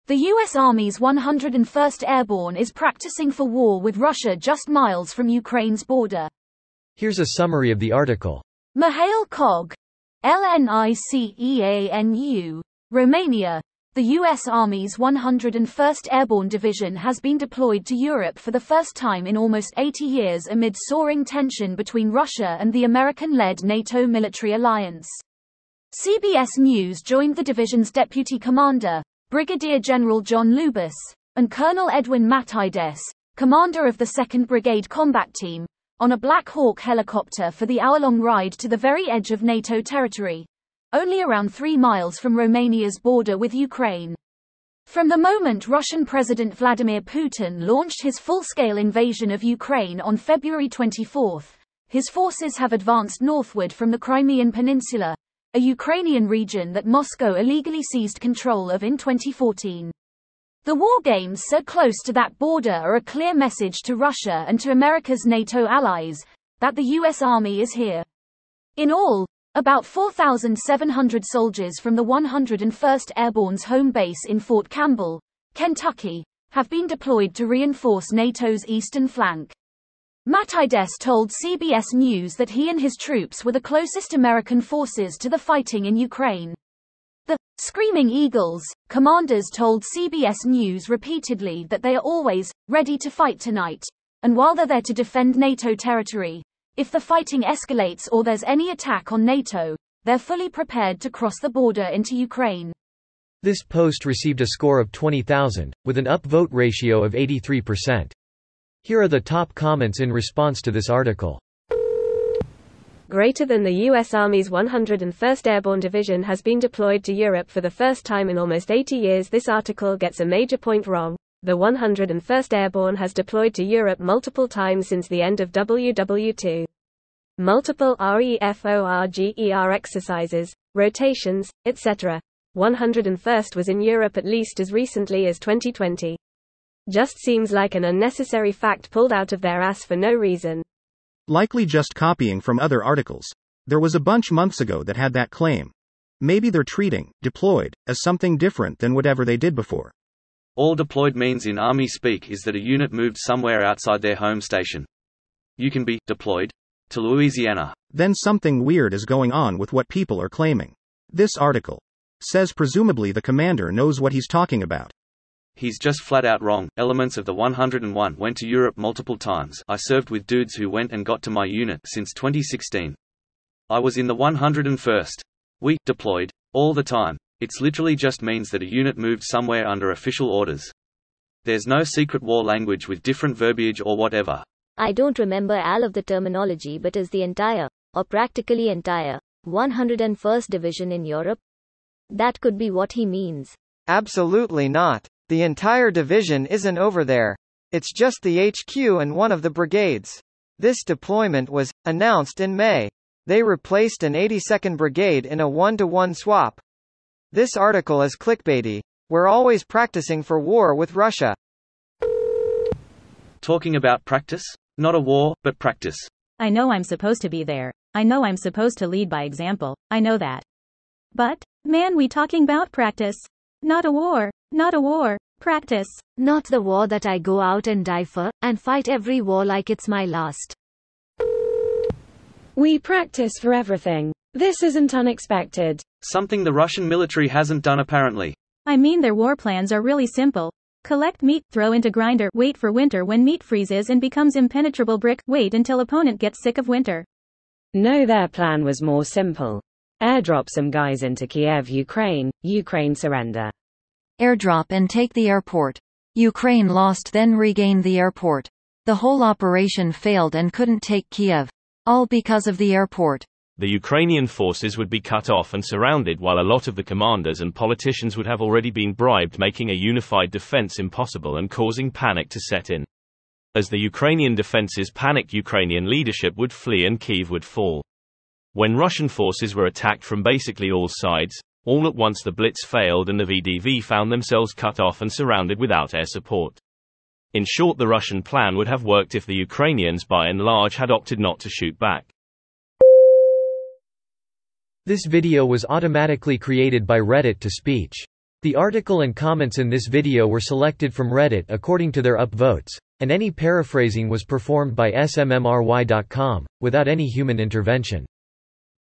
The U.S. Army's 101st Airborne is practicing for war with Russia just miles from Ukraine's border. Here's a summary of the article. Mihail Kog. LNICEANU. Romania. The U.S. Army's 101st Airborne Division has been deployed to Europe for the first time in almost 80 years amid soaring tension between Russia and the American-led NATO military alliance. CBS News joined the division's deputy commander, Brigadier General John Lubas, and Colonel Edwin Matides, commander of the 2nd Brigade Combat Team, on a Black Hawk helicopter for the hour-long ride to the very edge of NATO territory, only around 3 miles from Romania's border with Ukraine. From the moment Russian President Vladimir Putin launched his full-scale invasion of Ukraine on February 24, his forces have advanced northward from the Crimean Peninsula, a Ukrainian region that Moscow illegally seized control of in 2014. The war games so close to that border are a clear message to Russia and to America's NATO allies that the U.S. Army is here. In all, about 4,700 soldiers from the 101st Airborne's home base in Fort Campbell, Kentucky, have been deployed to reinforce NATO's eastern flank. Matides told CBS News that he and his troops were the closest American forces to the fighting in Ukraine. The Screaming Eagles commanders told CBS News repeatedly that they are always ready to fight tonight, and while they're there to defend NATO territory, if the fighting escalates or there's any attack on NATO, they're fully prepared to cross the border into Ukraine. This post received a score of 20,000, with an upvote ratio of 83%. Here are the top comments in response to this article. Greater than the U.S. Army's 101st Airborne Division has been deployed to Europe for the first time in almost 80 years. This article gets a major point wrong. The 101st Airborne has deployed to Europe multiple times since the end of WW2. Multiple REFORGER exercises, rotations, etc. 101st was in Europe at least as recently as 2020. Just seems like an unnecessary fact pulled out of their ass for no reason. Likely just copying from other articles. There was a bunch months ago that had that claim. Maybe they're treating deployed as something different than whatever they did before. All deployed means in Army speak is that a unit moved somewhere outside their home station. You can be deployed to Louisiana. Then something weird is going on with what people are claiming. This article says presumably the commander knows what he's talking about. He's just flat out wrong. Elements of the 101 went to Europe multiple times. I served with dudes who went and got to my unit since 2016. I was in the 101st. We deployed all the time. It's literally just means that a unit moved somewhere under official orders. There's no secret war language with different verbiage or whatever. I don't remember all of the terminology, but is the entire, or practically entire, 101st Division in Europe? That could be what he means. Absolutely not. The entire division isn't over there. It's just the HQ and one of the brigades. This deployment was announced in May. They replaced an 82nd Brigade in a 1-to-1 swap. This article is clickbaity. We're always practicing for war with Russia. Talking about practice? Not a war, but practice. I know I'm supposed to be there. I know I'm supposed to lead by example. I know that. But, man, we talking about practice. Not a war. Not a war. Practice. Not the war that I go out and die for, and fight every war like it's my last. We practice for everything. This isn't unexpected. Something the Russian military hasn't done apparently. I mean, their war plans are really simple. Collect meat, throw into grinder, wait for winter when meat freezes and becomes impenetrable brick, wait until opponent gets sick of winter. No, their plan was more simple. Airdrop some guys into Kiev, Ukraine surrender. Airdrop and take the airport. Ukraine lost, then regain the airport. The whole operation failed and couldn't take Kiev. All because of the airport. The Ukrainian forces would be cut off and surrounded while a lot of the commanders and politicians would have already been bribed, making a unified defense impossible and causing panic to set in. As the Ukrainian defenses panicked, Ukrainian leadership would flee and Kyiv would fall. When Russian forces were attacked from basically all sides, all at once the Blitz failed and the VDV found themselves cut off and surrounded without air support. In short, the Russian plan would have worked if the Ukrainians by and large had opted not to shoot back. This video was automatically created by Reddit to speech. The article and comments in this video were selected from Reddit according to their upvotes, and any paraphrasing was performed by smmry.com, without any human intervention.